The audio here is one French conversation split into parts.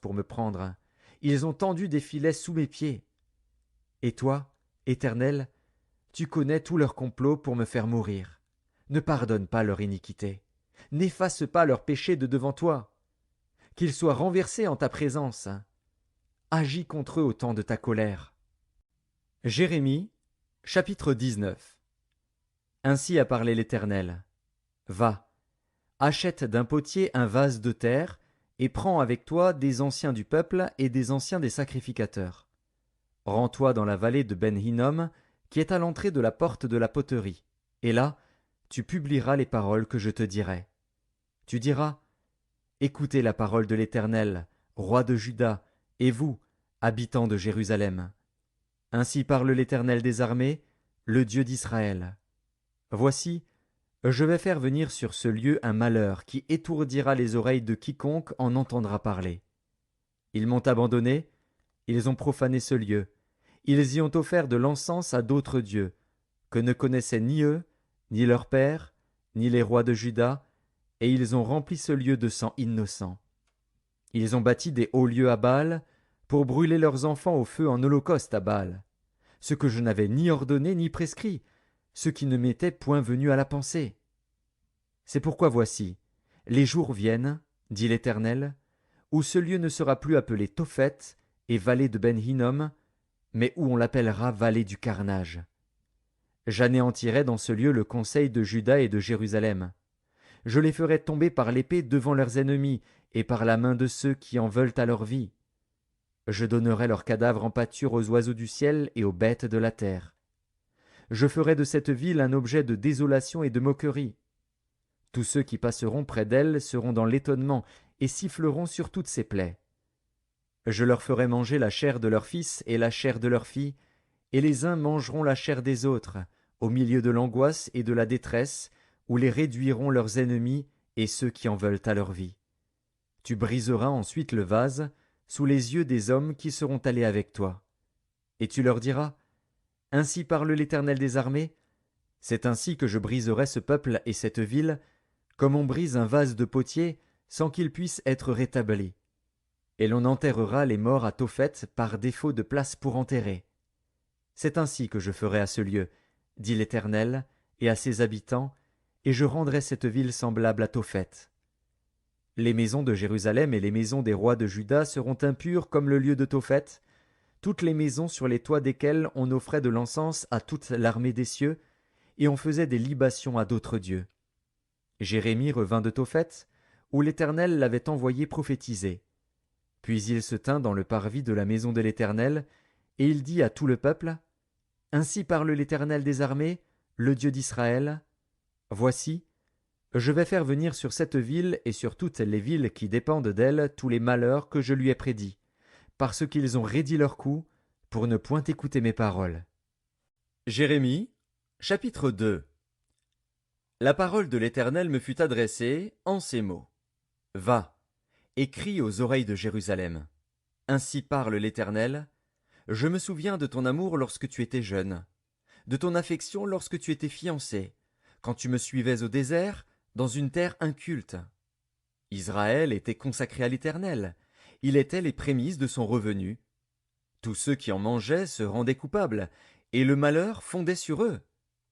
pour me prendre. Ils ont tendu des filets sous mes pieds. Et toi, Éternel, tu connais tous leurs complots pour me faire mourir. Ne pardonne pas leur iniquité. N'efface pas leurs péchés de devant toi. Qu'ils soient renversés en ta présence. Agis contre eux au temps de ta colère. Jérémie, chapitre 19. Ainsi a parlé l'Éternel. Va, achète d'un potier un vase de terre, et prends avec toi des anciens du peuple et des anciens des sacrificateurs. Rends-toi dans la vallée de Ben Hinnom, qui est à l'entrée de la porte de la poterie, et là, tu publieras les paroles que je te dirai. Tu diras, écoutez la parole de l'Éternel, roi de Juda, et vous, habitants de Jérusalem. Ainsi parle l'Éternel des armées, le Dieu d'Israël. Voici, je vais faire venir sur ce lieu un malheur qui étourdira les oreilles de quiconque en entendra parler. Ils m'ont abandonné, ils ont profané ce lieu, ils y ont offert de l'encens à d'autres dieux, que ne connaissaient ni eux, ni leurs pères, ni les rois de Juda, et ils ont rempli ce lieu de sang innocent. Ils ont bâti des hauts lieux à Baal, pour brûler leurs enfants au feu en holocauste à Baal, ce que je n'avais ni ordonné ni prescrit, ce qui ne m'était point venu à la pensée. C'est pourquoi voici, les jours viennent, dit l'Éternel, où ce lieu ne sera plus appelé Tophet et vallée de Ben Hinnom, mais où on l'appellera vallée du carnage. J'anéantirai dans ce lieu le conseil de Juda et de Jérusalem. Je les ferai tomber par l'épée devant leurs ennemis et par la main de ceux qui en veulent à leur vie. Je donnerai leurs cadavres en pâture aux oiseaux du ciel et aux bêtes de la terre. Je ferai de cette ville un objet de désolation et de moquerie. Tous ceux qui passeront près d'elle seront dans l'étonnement et siffleront sur toutes ses plaies. Je leur ferai manger la chair de leurs fils et la chair de leurs filles, et les uns mangeront la chair des autres, au milieu de l'angoisse et de la détresse, où les réduiront leurs ennemis et ceux qui en veulent à leur vie. Tu briseras ensuite le vase, sous les yeux des hommes qui seront allés avec toi. Et tu leur diras, ainsi parle l'Éternel des armées, c'est ainsi que je briserai ce peuple et cette ville, comme on brise un vase de potier, sans qu'il puisse être rétabli. Et l'on enterrera les morts à Tophet par défaut de place pour enterrer. C'est ainsi que je ferai à ce lieu, dit l'Éternel, et à ses habitants, et je rendrai cette ville semblable à Tophet. Les maisons de Jérusalem et les maisons des rois de Juda seront impures comme le lieu de Tophet, toutes les maisons sur les toits desquelles on offrait de l'encens à toute l'armée des cieux, et on faisait des libations à d'autres dieux. Jérémie revint de Tophet, où l'Éternel l'avait envoyé prophétiser. Puis il se tint dans le parvis de la maison de l'Éternel, et il dit à tout le peuple, ainsi parle l'Éternel des armées, le Dieu d'Israël. Voici, je vais faire venir sur cette ville et sur toutes les villes qui dépendent d'elle tous les malheurs que je lui ai prédits, parce qu'ils ont raidi leur cou, pour ne point écouter mes paroles. Jérémie, chapitre 2. La parole de l'Éternel me fut adressée en ces mots. Va, et crie aux oreilles de Jérusalem. Ainsi parle l'Éternel. Je me souviens de ton amour lorsque tu étais jeune, de ton affection lorsque tu étais fiancé, quand tu me suivais au désert, dans une terre inculte. Israël était consacré à l'Éternel, il était les prémices de son revenu. Tous ceux qui en mangeaient se rendaient coupables, et le malheur fondait sur eux,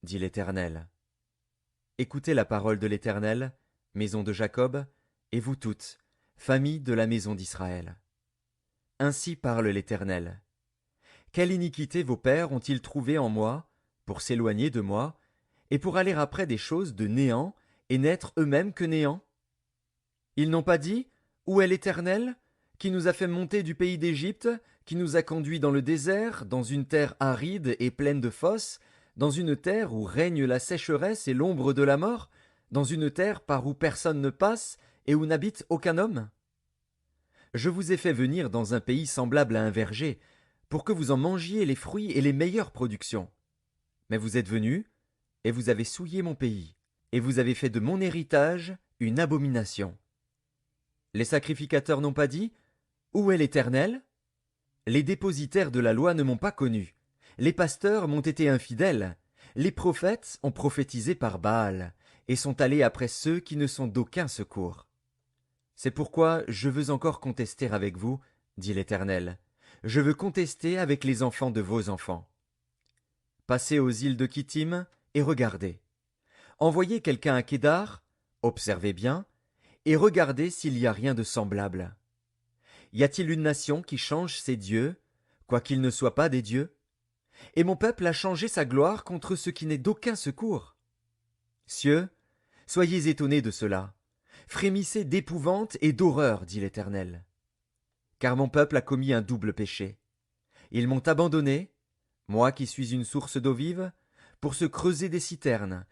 dit l'Éternel. Écoutez la parole de l'Éternel, maison de Jacob, et vous toutes, famille de la maison d'Israël. Ainsi parle l'Éternel. Quelle iniquité vos pères ont-ils trouvée en moi, pour s'éloigner de moi, et pour aller après des choses de néant, et n'être eux-mêmes que néant? Ils n'ont pas dit, où est l'Éternel, qui nous a fait monter du pays d'Égypte, qui nous a conduits dans le désert, dans une terre aride et pleine de fosses, dans une terre où règne la sécheresse et l'ombre de la mort, dans une terre par où personne ne passe et où n'habite aucun homme? Je vous ai fait venir dans un pays semblable à un verger, pour que vous en mangiez les fruits et les meilleures productions. Mais vous êtes venus, et vous avez souillé mon pays, et vous avez fait de mon héritage une abomination. Les sacrificateurs n'ont pas dit, où est l'Éternel? Les dépositaires de la loi ne m'ont pas connu. Les pasteurs m'ont été infidèles. Les prophètes ont prophétisé par Baal, et sont allés après ceux qui ne sont d'aucun secours. C'est pourquoi je veux encore contester avec vous, dit l'Éternel. Je veux contester avec les enfants de vos enfants. Passez aux îles de Kittim et regardez. Envoyez quelqu'un à Kédar, observez bien, et regardez s'il y a rien de semblable. Y a-t-il une nation qui change ses dieux, quoiqu'ils ne soient pas des dieux? Et mon peuple a changé sa gloire contre ce qui n'est d'aucun secours. Cieux, soyez étonnés de cela. Frémissez d'épouvante et d'horreur, dit l'Éternel. Car mon peuple a commis un double péché. Ils m'ont abandonné, moi qui suis une source d'eau vive, pour se creuser des citernes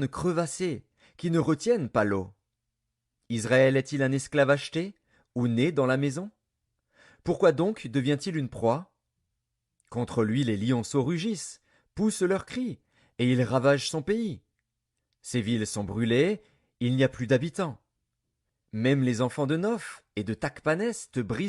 crevassées, qui ne retiennent pas l'eau. Israël est-il un esclave acheté, ou né dans la maison? Pourquoi donc devient-il une proie? Contre lui les lionceaux rugissent, poussent leurs cris, et ils ravagent son pays. Ses villes sont brûlées, il n'y a plus d'habitants. Même les enfants de Noph et de Tachpanès te brisent